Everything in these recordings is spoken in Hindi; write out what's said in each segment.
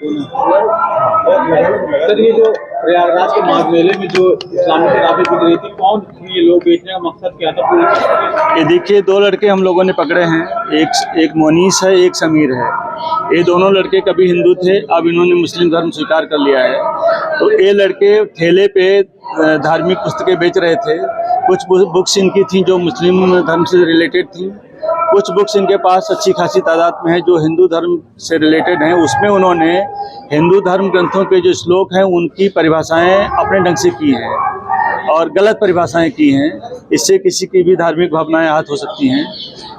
सर, ये जो प्रयागराज के माघ मेले में जो इस्लामी किताबें बिक रही थी, कौन थी ये लोग? बेचने का मकसद क्या था पूरी? ये देखिए, दो लड़के हम लोगों ने पकड़े हैं। एक मोनीस है, एक समीर है। ये दोनों लड़के कभी हिंदू थे, अब इन्होंने मुस्लिम धर्म स्वीकार कर लिया है। तो ये लड़के ठेले पे धार्मिक पुस्तकें बेच रहे थे। कुछ बुक्स इनकी थी जो मुस्लिम धर्म से रिलेटेड थी, कुछ बुक्स इनके पास अच्छी खासी तादाद में है जो हिंदू धर्म से रिलेटेड हैं। उसमें उन्होंने हिंदू धर्म ग्रंथों के जो श्लोक हैं उनकी परिभाषाएं अपने ढंग से की हैं और गलत परिभाषाएं की हैं। इससे किसी की भी धार्मिक भावनाएं आहत हो सकती हैं।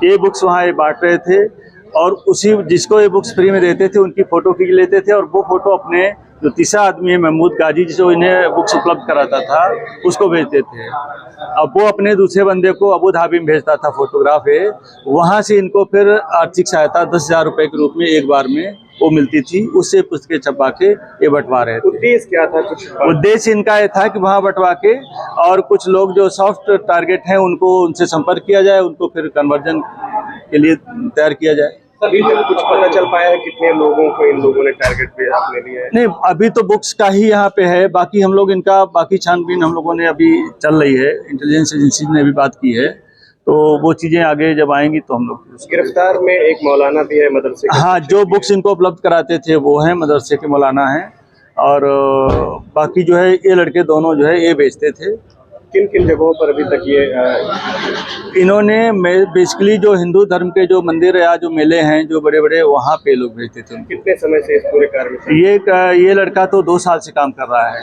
ये बुक्स वहाँ ये बांट रहे थे और उसी जिसको ये बुक्स फ्री में देते थे उनकी फ़ोटो खींच लेते थे और वो फ़ोटो अपने जो तीसरा आदमी है महमूद गाजी, जो इन्हें बुक्स उपलब्ध कराता था, उसको भेजते थे। अब वो अपने दूसरे बंदे को अबू धाबी में भेजता था, फोटोग्राफ है। वहाँ से इनको फिर आर्थिक सहायता 10,000 रुपये के रूप में एक बार में वो मिलती थी। उससे पुस्तकें छपा के ये बंटवा रहे थे। उद्देश्य क्या था? कुछ उद्देश्य इनका ये था कि वहाँ बंटवा के और कुछ लोग जो सॉफ्ट टारगेट हैं उनको उनसे संपर्क किया जाए, उनको फिर कन्वर्जन के लिए तैयार किया जाए। अभी तक कुछ पता चल पाया है कितने लोगों को इन लोगों ने टारगेट पे अपने लिए? नहीं, अभी तो बुक्स का ही यहाँ पे है। बाकी हम लोग इनका बाकी छानबीन हम लोगों ने अभी चल रही है, इंटेलिजेंस एजेंसी ने भी बात की है, तो वो चीज़ें आगे जब आएंगी तो हम लोग। गिरफ्तार में एक मौलाना भी है मदरसे के? हाँ, जो बुक्स इनको उपलब्ध कराते थे वो हैं मदरसे के मौलाना हैं और बाकी जो है ये लड़के दोनों जो है ये बेचते थे। किन किन जगहों पर अभी तक ये इन्होंने बेसिकली जो हिंदू धर्म के जो मंदिर या जो मेले हैं जो बड़े बड़े, वहाँ पे लोग भेजते थे। कितने समय से इस पूरे कार्य में? ये लड़का तो 2 साल से काम कर रहा है।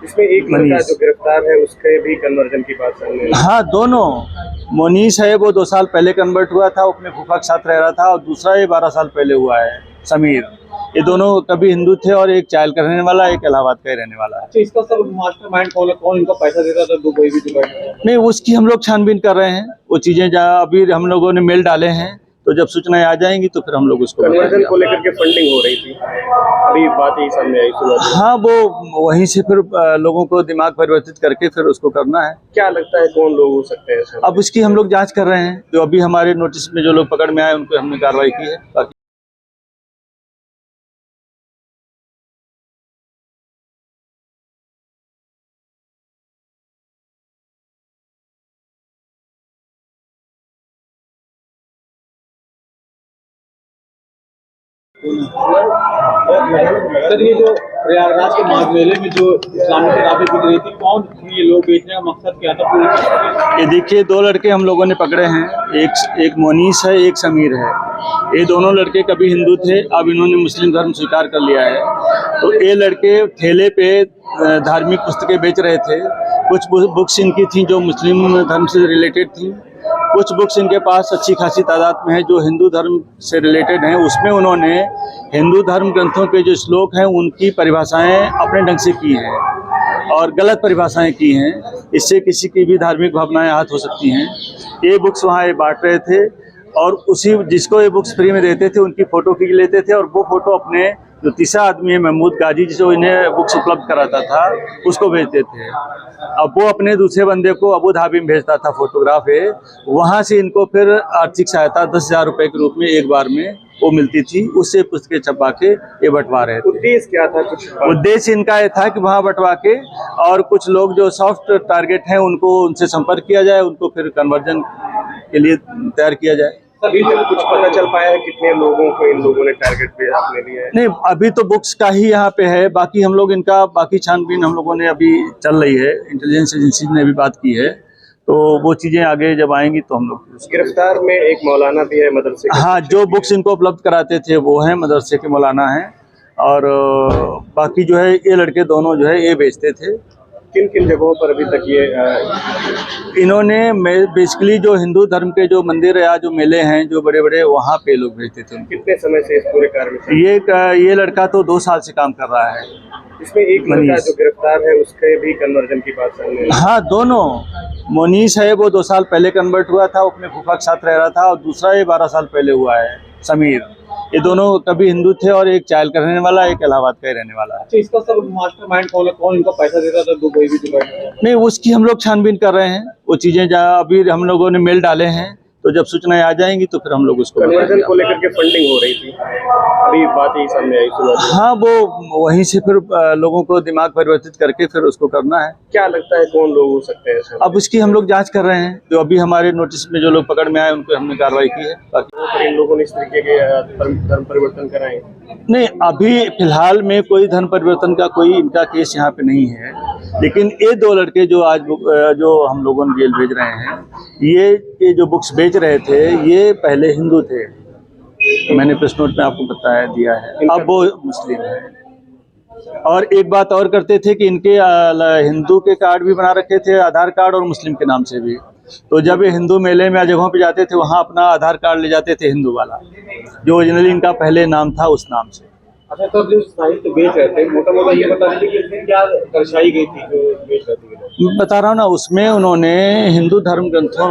इसमें एक लड़का जो गिरफ्तार है उसके भी कन्वर्जन की बात सामने आई। हाँ, दोनों। मोनीस है वो 2 साल पहले कन्वर्ट हुआ था, अपने फूफा के साथ रह रहा था, और दूसरा ये 12 साल पहले हुआ है, समीर। ये दोनों कभी हिंदू थे और एक चायल का रहने वाला, एक इलाहाबाद का ही रहने वाला है। अच्छा, इसका सब मास्टरमाइंड कौन है? कौन इनको पैसा देता था? दुबई भी नहीं, उसकी हम लोग छानबीन कर रहे हैं। वो चीज़ें जहाँ अभी हम लोगों ने मेल डाले हैं, तो जब सूचनाएं आ जाएंगी तो फिर हम लोग उसको कन्वर्जन को लेकर के फंडिंग हो रही थी, अभी बात यही सामने आई। हाँ, वो वहीं से फिर लोगों को दिमाग परिवर्तित करके फिर उसको करना है। क्या लगता है कौन लोग हो सकते हैं? अब उसकी हम लोग जांच कर रहे हैं। जो अभी हमारे नोटिस में जो लोग पकड़ में आए उनको हमने कार्रवाई की है। बाकी सर, ये जो प्रयागराज के माघ मेले में जो इस्लामी किताबें बिक रही थी, कौन थी ये लोग? बेचने का मकसद क्या था पूरी? ये देखिए, दो लड़के हम लोगों ने पकड़े हैं। एक मोनीस है, एक समीर है। ये दोनों लड़के कभी हिंदू थे, अब इन्होंने मुस्लिम धर्म स्वीकार कर लिया है। तो ये लड़के ठेले पे धार्मिक पुस्तकें बेच रहे थे। कुछ बुक्स इनकी थी जो मुस्लिम धर्म से रिलेटेड थी, कुछ बुक्स इनके पास अच्छी खासी तादाद में है जो हिंदू धर्म से रिलेटेड हैं। उसमें उन्होंने हिंदू धर्म ग्रंथों के जो श्लोक हैं उनकी परिभाषाएं अपने ढंग से की हैं और गलत परिभाषाएं की हैं। इससे किसी की भी धार्मिक भावनाएं आहत हो सकती हैं। ये बुक्स वहाँ ये बांट रहे थे और उसी जिसको ये बुक्स फ्री में देते थे उनकी फ़ोटो खींच लेते थे और वो फ़ोटो अपने जो तीसरा आदमी है महमूद गाजी, जो इन्हें बुक्स उपलब्ध कराता था, उसको भेजते थे। अब वो अपने दूसरे बंदे को अबू धाबी में भेजता था, फोटोग्राफ है। वहाँ से इनको फिर आर्थिक सहायता 10,000 रुपये के रूप में एक बार में वो मिलती थी। उससे पुस्तकें छपा के ये बंटवा रहे थे। उद्देश्य क्या था? कुछ उद्देश्य इनका ये था कि वहाँ बंटवा के और कुछ लोग जो सॉफ्ट टारगेट हैं उनको उनसे संपर्क किया जाए, उनको फिर कन्वर्जन के लिए तैयार किया जाए। अभी तक कुछ पता चल पाया है कितने लोगों को इन लोगों ने टारगेट पे अपने लिए? नहीं, अभी तो बुक्स का ही यहाँ पे है। बाकी हम लोग इनका बाकी छानबीन हम लोगों ने अभी चल रही है, इंटेलिजेंस एजेंसी ने भी बात की है, तो वो चीज़ें आगे जब आएंगी तो हम लोग। गिरफ्तार में एक मौलाना भी है मदरसे के? हाँ, जो बुक्स इनको उपलब्ध कराते थे वो हैं मदरसे के मौलाना हैं और बाकी जो है ये लड़के दोनों जो है ये बेचते थे। किन किन जगहों पर अभी तक ये इन्होंने बेसिकली जो हिंदू धर्म के जो मंदिर या जो मेले हैं जो बड़े बड़े, वहाँ पे लोग भेजते थे। कितने समय से इस पूरे कार्य में? ये लड़का तो 2 साल से काम कर रहा है। इसमें एक लड़का जो गिरफ्तार है उसके भी कन्वर्जन की बात सामने आई। हाँ, दोनों। मोनीस है वो 2 साल पहले कन्वर्ट हुआ था, अपने फूफा के साथ रह रहा था, और दूसरा ये 12 साल पहले हुआ है, समीर। ये दोनों कभी हिंदू थे और एक चायल का रहने वाला, एक इलाहाबाद का ही रहने वाला है। अच्छा, इसका सब मास्टरमाइंड कौन है? कौन इनको पैसा देता था? दुबई भी नहीं, उसकी हम लोग छानबीन कर रहे हैं। वो चीज़ें जहाँ अभी हम लोगों ने मेल डाले हैं, तो जब सूचनाएं आ जाएंगी तो फिर हम लोग उसको कन्वर्जन को लेकर के फंडिंग हो रही थी, अभी बात यही सामने आई सुबह। हाँ, वो वहीं से फिर लोगों को दिमाग परिवर्तित करके फिर उसको करना है। क्या लगता है कौन लोग हो सकते हैं सर? अब उसकी हम लोग जांच कर रहे हैं। जो अभी हमारे नोटिस में जो लोग पकड़ में आए उनको हमने कार्रवाई की है। बाकी पर इन लोगों ने इस तरीके के धर्म परिवर्तन कराए? नहीं, अभी फिलहाल में कोई धर्म परिवर्तन का कोई इनका केस यहाँ पे नहीं है, लेकिन ये 2 लड़के जो आज जो हम लोगों ने जेल भेज रहे हैं, ये जो बुक्स बेच रहे थे ये पहले हिंदू थे। मैंने प्रेस नोट में आपको बताया दिया है, अब वो मुस्लिम है। और एक बात और करते थे कि इनके हिंदू के कार्ड भी बना रखे थे, आधार कार्ड, और मुस्लिम के नाम से भी। तो जब ये हिंदू मेले में जगहों पे जाते थे वहाँ अपना आधार कार्ड ले जाते थे हिंदू वाला, जो ओरिजिनली इनका पहले नाम था उस नाम से। अच्छा, तो जो साहित्य बेच रहे थे, मोटा मोटा ये बता रहे थे कि इसमें क्या दर्शाई गई थी जो बेच रहे थे? बता रहा हूँ ना, उसमें उन्होंने हिंदू धर्म ग्रंथों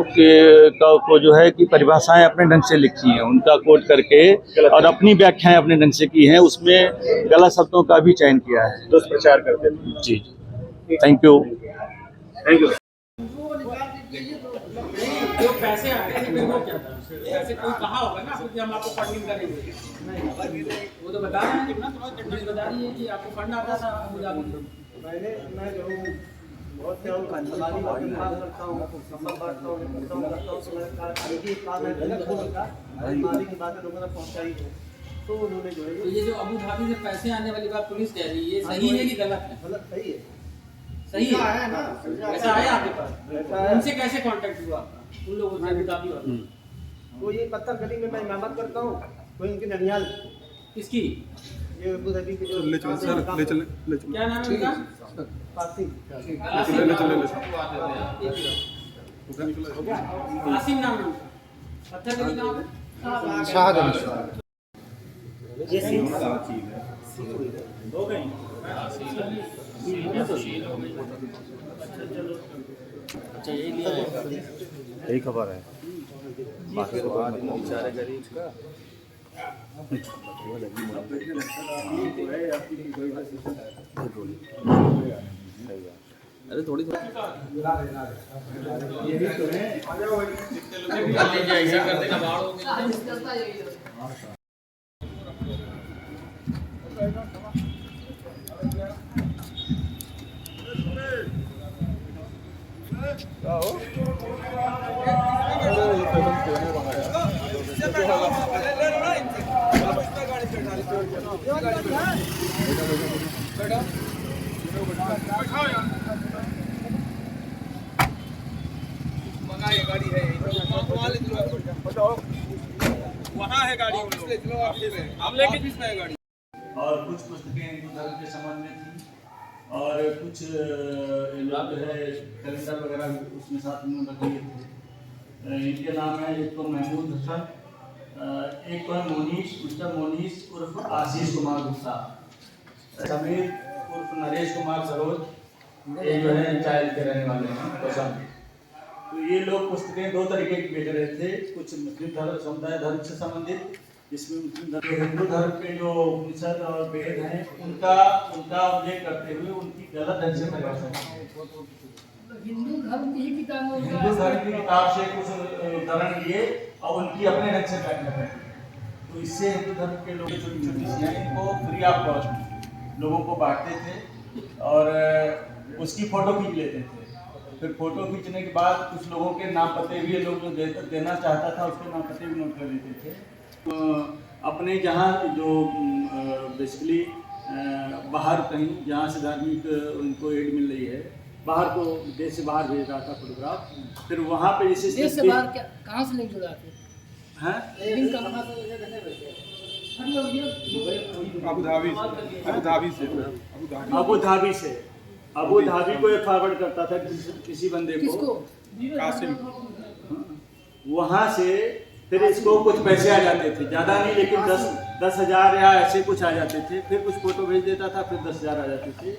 को जो है कि परिभाषाएं अपने ढंग से लिखी हैं, उनका कोट करके, और अपनी व्याख्याएं अपने ढंग से की हैं। उसमें गलत शब्दों का भी चयन किया है। दुष्प्रचार करते थे। जी, थैंक यू। Thank you. जो पैसे आते हैं फिर वो क्या था? पैसे कोई कहा होगा ना कि हम आपको फंडिंग करेंगे, वो तो बता रहे हैं ना, थोड़ा डिटेल्स बता रही है कि आपको फंड आता था अबू धाबी से। मैं जो बहुत से कंसलारी करता हूँ, संबंध बांटता हूँ, माली की बातें लोगों तक पहुँचाई है, तो उन्होंने जो है तो ये जो अबू धाबी से पैसे आने वाली बात पुलिस कह रही है, सही है कि गलत है? गलत सही है, सही है ना, ऐसा आया आपके पास? ऐसा है। उनसे कैसे कांटेक्ट हुआ आपका उन लोगों से, अबू धाबी वालों? वो ये पत्थर गली में मैं इमामत करता हूँ, कोई इनकी ननियाल, किसकी? ये अबू धाबी के जो क्या नाम है उनका? कासिम, आसिम नाम है उनका। पत्थर गली कहाँ पे? शाहगंज। यही खबर है, बाकी तो बेचारे गरीब का अरे थोड़ी ऐसा करते ना बाढ़ होगी। वहाँ है गाड़ी, हम लेके किसमें है गाड़ी? और कुछ पुस्तकें हिंदू धर्म के संबंध में थी, और कुछ लोग जो है कैलेंडर वगैरह भी उसमें साथ में रख लिए थे। इनके नाम है, एक तो महमूद हसन, एक तो है मोनीश, मिस्टर मोनीश उर्फ आशीष कुमार गुप्ता, समीर उर्फ नरेश कुमार सरोज, ये जो है चाइल्ड के रहने वाले हैं पसंद। तो ये लोग पुस्तकें 2 तरीके की बेच रहे थे, कुछ मुस्लिम धर्म समुदाय धर्म से संबंधित, जिसमें मुस्लिम धर्म, हिंदू धर्म के जो उपनिषद और वेद हैं उनका उल्लेख करते हुए उनकी गलत ढंग से परिभाषा, हिंदू धर्म की ही किताब है, हिंदू धर्म की किताब से कुछ उदाहरण लिए और उनकी अपने ढंग से व्याख्या करते। तो इससे हिंदू धर्म के लोग छोटी छोटी चीज़ें इनको फ्री ऑफ कॉस्ट लोगों को बांटते थे और उसकी फ़ोटो खींच लेते थे। फिर फोटो खींचने के बाद कुछ लोगों के नाम पते भी, लोग जो देना चाहता था उसके नाम पते भी नोट कर लेते थे। अपने जहाँ जो बेसिकली बाहर कहीं जहाँ से धार्मिक उनको एड मिल रही है, बाहर को देश से बाहर भेज रहा था फोटोग्राफ, फिर वहाँ पे जैसे देश से बाहर क्या कहाँ से लिंक जुड़ा थे? हैं अबू धाबी को एक फॉरवर्ड करता था किसी बंदे को, कासिम, वहाँ से फिर इसको कुछ पैसे आ जाते थे, ज़्यादा नहीं लेकिन 10,000 या ऐसे कुछ आ जाते थे। फिर कुछ फोटो भेज देता था, फिर 10,000 आ जाते थे।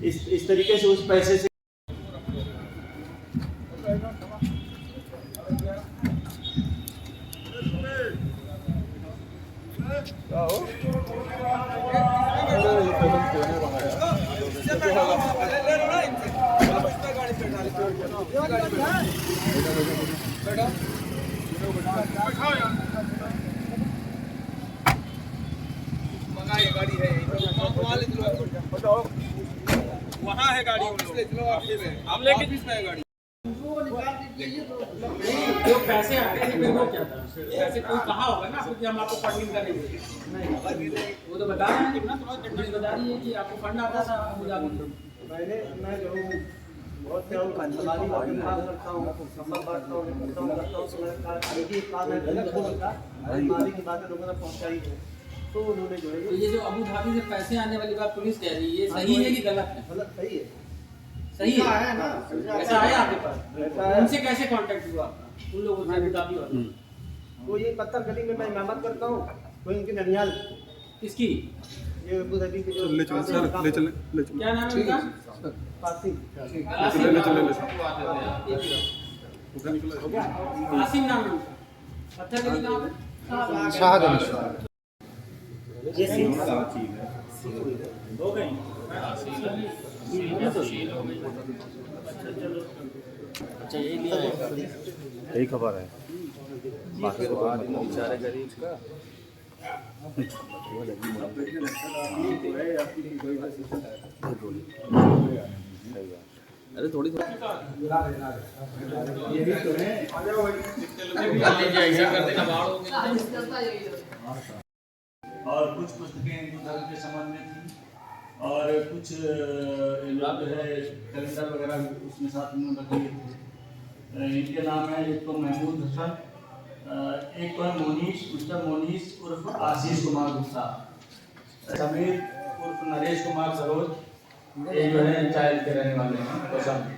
इस तरीके से उस पैसे से बेटा वहाँ है गाड़ी, हम लेके जिसमें गाड़ी। जो पैसे आते थे फिर वो क्या था? पैसे कोई कहा होगा ना कि हम आपको फंडिंग करेंगे। नहीं, वो तो बता रहे हैं ना, थोड़ा टेक्निक बता रही है कि आपको फंड आता था अबू धाबी से। मैं जो हूँ बहुत से हूँ कंसलानी वाले काम करता हूँ, संबल बांटता हूँ, करता हूँ, तो मैंने कहा यही काम है गलत हो गया, माली की बातें लोगों ने पहुँचाई है, तो उन्होंने जो है तो ये जो अबू धाबी से पैसे आने वाली बात पुलिस कह रही है, ये सही है कि गलत है? गलत सही है, सही है ना, ऐसा आया आपके पास? ऐसा है। उनसे कैसे कांटेक्ट हुआ आपका उन लोगों से अबू धाबी वालों? तो ये पत्थर गली में मैं इमामत करता हूँ, तो इनकी ननियाल किसकी? ये अबू धाबी के जो क्या नाम है उनका? कासिम कासिम नाम है उनका। पत्थर गली कहाँ पे? हो गई। अच्छा यही लिया है। यही खबर है, बाकी तो मतलब बेचारे गरीब का अरे थोड़ी और कुछ पुस्तकें हिंदू धर्म के संबंध में थी और कुछ लोग जो है कैलेंडर वगैरह भी उसमें साथ में रखे थे। इनके नाम है एक तो महमूद हसन, एक तो है मोनीश, मिस्टर मोनीश उर्फ आशीष कुमार गुप्ता, समीर उर्फ नरेश कुमार सरोज, ये जो है चाइल्ड के रहने वाले हैं कौशाम्बी।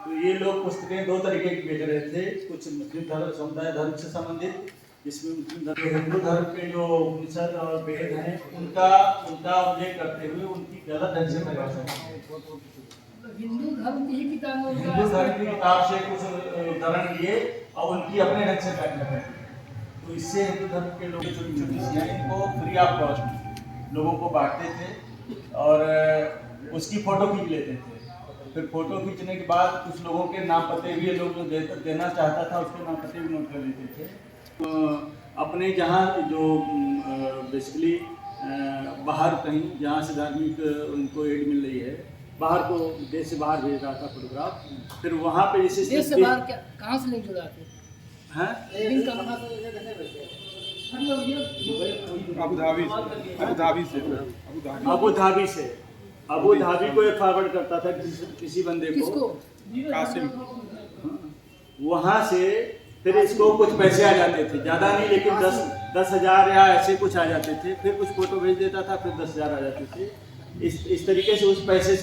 तो ये लोग पुस्तकें दो तरीके की बेच रहे थे, कुछ मुस्लिम धर्म समुदाय धर्म से संबंधित, जिसमें मुस्लिम धर्म हिंदू धर्म के जो उपनिषद और वेद हैं उनका उल्लेख करते हुए उनकी गलत ढंग से परिभाषा की। हिंदू धर्म की किताब हिंदू धर्म की किताब से कुछ उदाहरण लिए और उनकी अपने ढंग से व्याख्या कर दी। तो इससे हिंदू धर्म के लोग छोटी छोटी चीज़ें इनको फ्री ऑफ कॉस्ट लोगों को बांटते थे और उसकी फ़ोटो खींच लेते थे। फिर फ़ोटो खींचने के बाद कुछ लोगों के नाम पते भी ये लोग जो देना चाहता था उसके नाम पते भी नोट कर लेते थे। अपने जहाँ जो बेसिकली बाहर कहीं जहाँ से धार्मिक उनको एड मिल रही है, बाहर को देश से बाहर भेज रहा था फोटोग्राफ, फिर वहाँ पे जैसे देश से बाहर क्या कहाँ से लिंक जुड़ा थे? हैं अबू धाबी को एक फॉरवर्ड करता था किसी बंदे को, कासिम। वहाँ से फिर इसको कुछ पैसे आ जाते थे, ज़्यादा नहीं लेकिन 10,000 या ऐसे कुछ आ जाते थे। फिर कुछ फोटो भेज देता था, फिर 10,000 आ जाते थे। इस तरीके से उस पैसे से